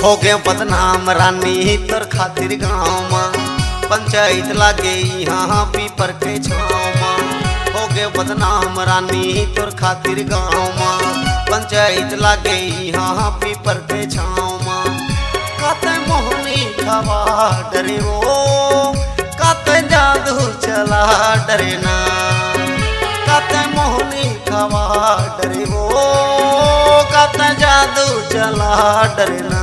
हो गए बदनाम रानी तोर खातिर गाँव में पंचायत लागे यहाँ पीपर के छाँव में। हो गए बदनाम रानी तोर खातिर गाँव में पंचायत लागे यहाँ पीपर के छाँव में। काते मोहनी खवा डरे वो काते जादू चला डरे ना। काते मोहनी खवा डरे वो काते जादू चला डरे ना।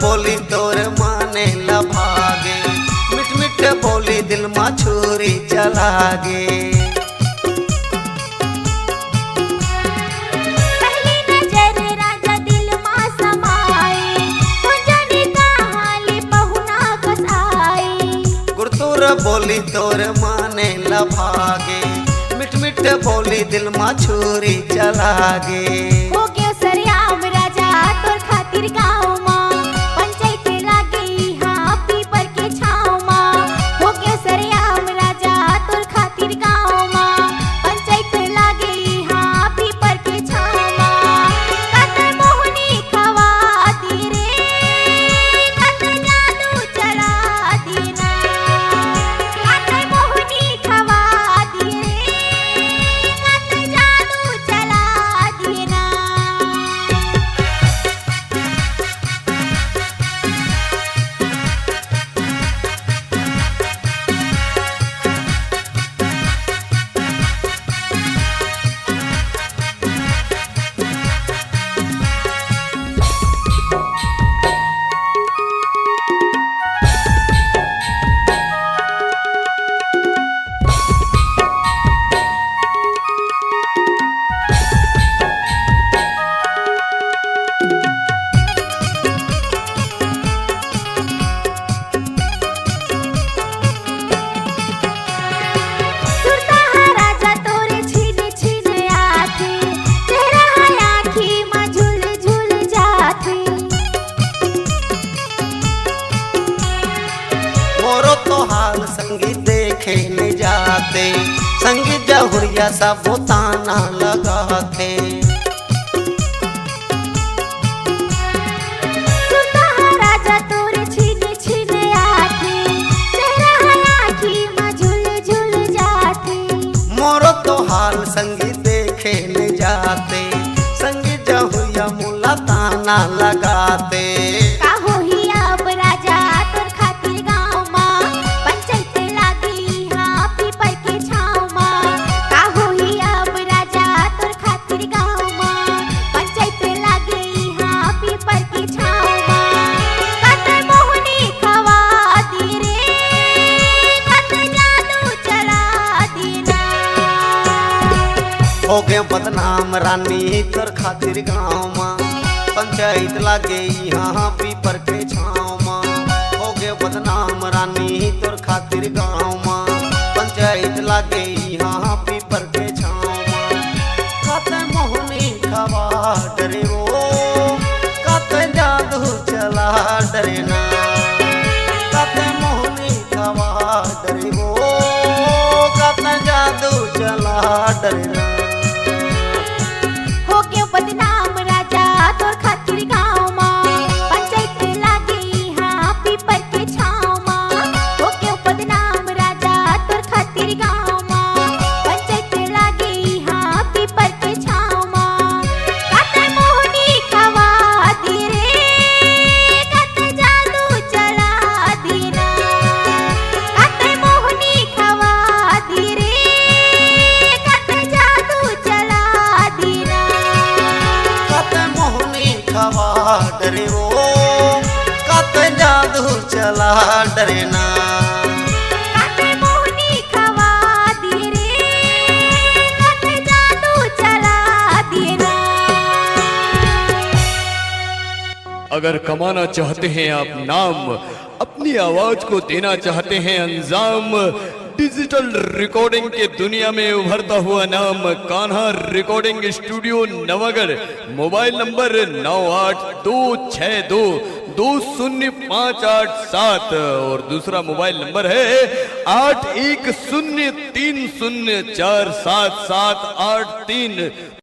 बोली तोर माने लभागे मिठ मिठ बोली दिल में छुरी चलागे। पहली नजर राजा दिल में समाए जाने कहाली पहुना कसाई। गुरतुर बोली तोर माने लभागे मिठ मिठ बोली दिल में छुरी चलागे। हो गयो सरियाम राजा तोर खातिर गाँव संगीत देखे ले जाते संगीत जहुरिया सब ताना लगाते। राजा तोरे छीने छीने आते चेहरा आँखी में झुल झुल जाते। मोरो तो हाल संगीत देखे ले जाते संगीत जहुरिया मुला ताना लगाते। हो गए बदनाम रानी तोर खातिर गाँव में पंचायत लागे यहाँ पीपर के छाँव में। हो गए बदनाम रानी तोर खातिर गाँव में पंचायत लागे यहाँ पीपर के छाँव में। काते मोहनी खवा डरे वो काते जादू चला डरे ना। काते मोहनी खवा डरे वो काते जादू चला डरे ना। बदनाम राजा तोर खातिर गाँव में पंचायत लागे यहाँ पीपर के छाँव में। हो क्यों बदनाम राजा तोर खातिर गाँव में पंचायत लागे यहाँ पीपर के छाँव में। काते मोहनी खवा दी रे काते जादू चला दी ना। काते मोहनी खवा दी रे चला डरे ना। काटे मोहनी खवा दिए रे, काटे जादू चला दिए ना। अगर कमाना चाहते हैं आप नाम, अपनी आवाज को देना चाहते हैं अंजाम, डिजिटल रिकॉर्डिंग के दुनिया में उभरता हुआ नाम Kanha recording studio Navagarh. Mobile number 9826220587 और दूसरा मोबाइल नंबर है 8103047783।